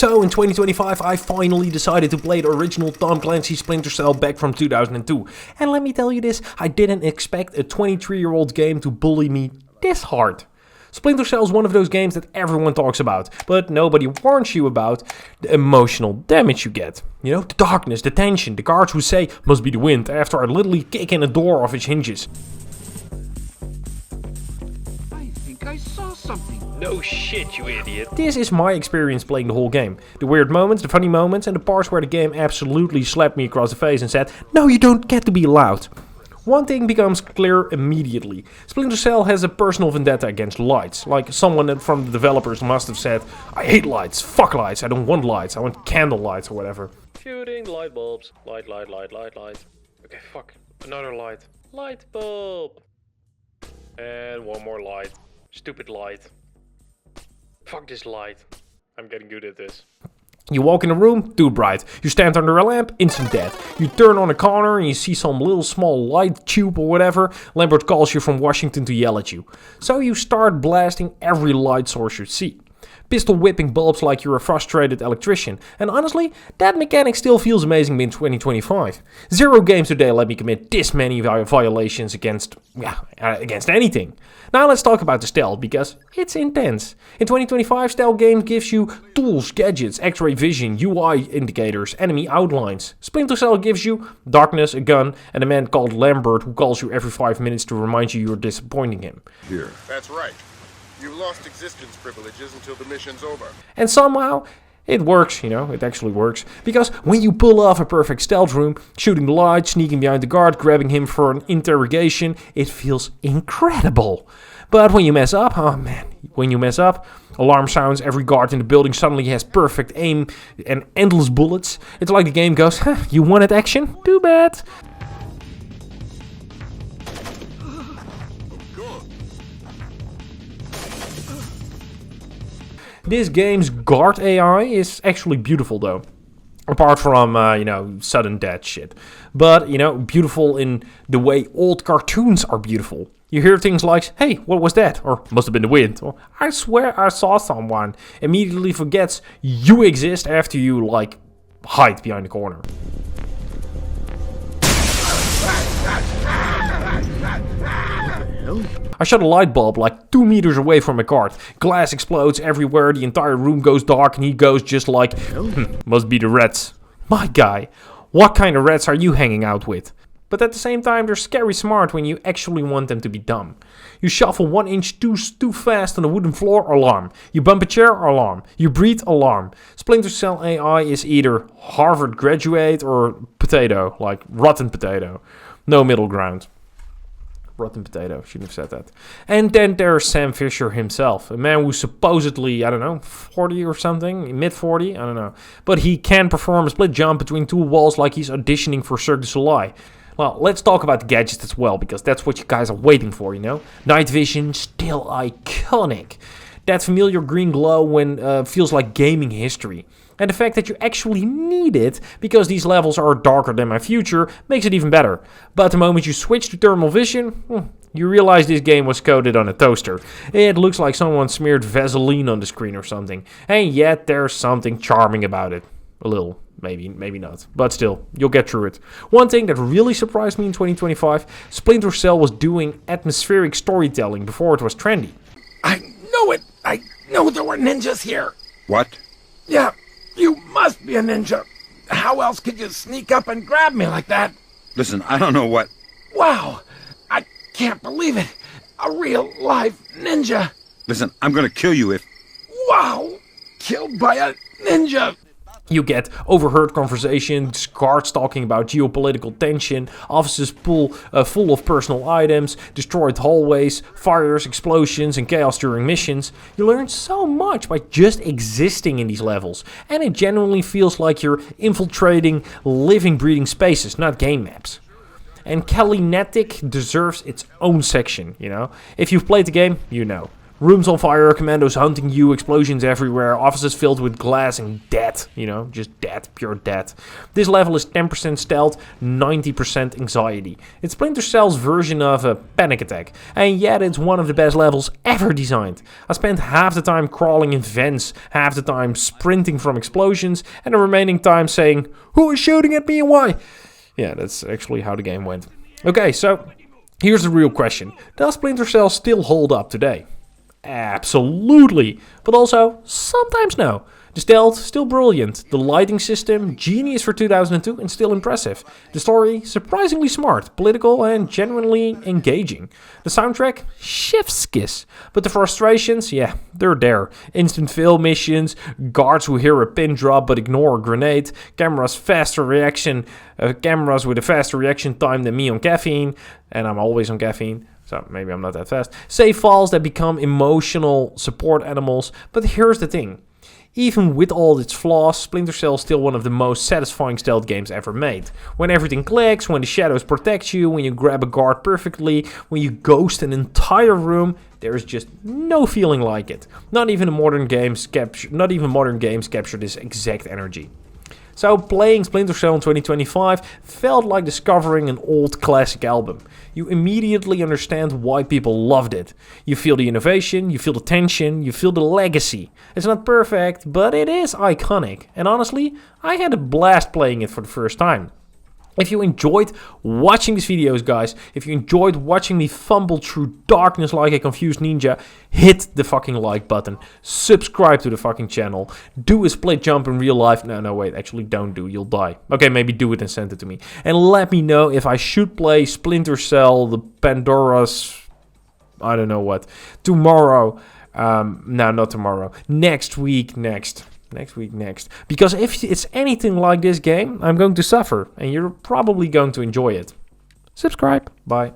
So in 2025 I finally decided to play the original Tom Clancy Splinter Cell back from 2002. And let me tell you this, I didn't expect a 23-year-old game to bully me this hard. Splinter Cell is one of those games that everyone talks about, but nobody warns you about the emotional damage you get. You know, the darkness, the tension, the guards who say, must be the wind, after I literally kick in a door off its hinges. I think I saw something. No shit, you idiot. This is my experience playing the whole game. The weird moments, the funny moments, and the parts where the game absolutely slapped me across the face and said, no, you don't get to be loud. One thing becomes clear immediately. Splinter Cell has a personal vendetta against lights. Like someone from the developers must have said, I hate lights, fuck lights, I don't want lights, I want candle lights or whatever. Shooting light bulbs. Light. Okay, fuck. Another light. Light bulb. And one more light. Stupid light. Fuck this light. I'm getting good at this. You walk in a room, too bright. You stand under a lamp, instant dead. You turn on a corner and you see some little small light tube or whatever. Lambert calls you from Washington to yell at you. So you start blasting every light source you see. Pistol whipping bulbs like you're a frustrated electrician. And honestly, that mechanic still feels amazing in 2025. Zero games today let me commit this many violations against anything. Now let's talk about the stealth, because it's intense. In 2025, stealth game gives you tools, gadgets, x-ray vision, UI indicators, enemy outlines. Splinter Cell gives you darkness, a gun, and a man called Lambert who calls you every 5 minutes to remind you you're disappointing him. Here. That's right. You lost existence privileges until the mission's over. And somehow, it works, it actually works. Because when you pull off a perfect stealth room, shooting the light, sneaking behind the guard, grabbing him for an interrogation, it feels incredible. But when you mess up, alarm sounds, every guard in the building suddenly has perfect aim and endless bullets. It's like the game goes, you wanted action? Too bad. This game's guard AI is actually beautiful though. Apart from, sudden death shit. But, beautiful in the way old cartoons are beautiful. You hear things like, hey, what was that? Or, must have been the wind. Or, I swear I saw someone. Immediately forgets you exist after you, hide behind the corner. I shot a light bulb 2 meters away from my cart. Glass explodes everywhere, the entire room goes dark, and he goes just like, must be the rats. My guy, what kind of rats are you hanging out with? But at the same time, they're scary smart when you actually want them to be dumb. You shuffle 1 inch too fast on the wooden floor, alarm. You bump a chair, alarm. You breathe, alarm. Splinter Cell AI is either Harvard graduate or potato, like rotten potato. No middle ground. Rotten potato, shouldn't have said that. And then there's Sam Fisher himself, a man who's supposedly, 40 or something, mid-40, I don't know. But he can perform a split jump between 2 walls like he's auditioning for Cirque du Soleil. Well, let's talk about the gadgets as well, because that's what you guys are waiting for, Night vision, still iconic. That familiar green glow when feels like gaming history. And the fact that you actually need it, because these levels are darker than my future, makes it even better. But the moment you switch to thermal vision, you realize this game was coded on a toaster. It looks like someone smeared Vaseline on the screen or something. And yet there's something charming about it. A little, maybe not. But still, you'll get through it. One thing that really surprised me in 2025, Splinter Cell was doing atmospheric storytelling before it was trendy. I know it! I know there were ninjas here! What? Yeah. You must be a ninja. How else could you sneak up and grab me like that? Listen, I don't know what... Wow! I can't believe it! A real life ninja! Listen, I'm gonna kill you if... Wow! Killed by a ninja! You get overheard conversations, guards talking about geopolitical tension, offices full of personal items, destroyed hallways, fires, explosions, and chaos during missions. You learn so much by just existing in these levels, and it genuinely feels like you're infiltrating living, breathing spaces, not game maps. And Kalinetic deserves its own section, If you've played the game, you know. Rooms on fire, commandos hunting you, explosions everywhere, offices filled with glass and death. You know, just death, pure death. This level is 10% stealth, 90% anxiety. It's Splinter Cell's version of a panic attack. And yet it's one of the best levels ever designed. I spent half the time crawling in vents, half the time sprinting from explosions, and the remaining time saying, "Who is shooting at me and why?" Yeah, that's actually how the game went. Okay, so here's the real question. Does Splinter Cell still hold up today? Absolutely, but also sometimes no. The stealth, still brilliant. The lighting system, genius for 2002 and still impressive. The story, surprisingly smart, political and genuinely engaging. The soundtrack, chef's kiss. But the frustrations, yeah, they're there. Instant fail missions, guards who hear a pin drop but ignore a grenade, cameras with a faster reaction time than me on caffeine, and I'm always on caffeine. So maybe I'm not that fast. Save files that become emotional support animals. But here's the thing. Even with all its flaws, Splinter Cell is still one of the most satisfying stealth games ever made. When everything clicks, when the shadows protect you, when you grab a guard perfectly, when you ghost an entire room, there is just no feeling like it. Not even modern games capture this exact energy. So playing Splinter Cell in 2025 felt like discovering an old classic album. You immediately understand why people loved it. You feel the innovation, you feel the tension, you feel the legacy. It's not perfect, but it is iconic. And honestly, I had a blast playing it for the first time. If you enjoyed watching these videos, guys, if you enjoyed watching me fumble through darkness like a confused ninja, hit the fucking like button. Subscribe to the fucking channel. Do a split jump in real life. No, wait, actually don't do. You'll die. Okay, maybe do it and send it to me. And let me know if I should play Splinter Cell, the Pandora's, I don't know what, tomorrow. No, not tomorrow. Next week. Because if it's anything like this game, I'm going to suffer. And you're probably going to enjoy it. Subscribe. Bye.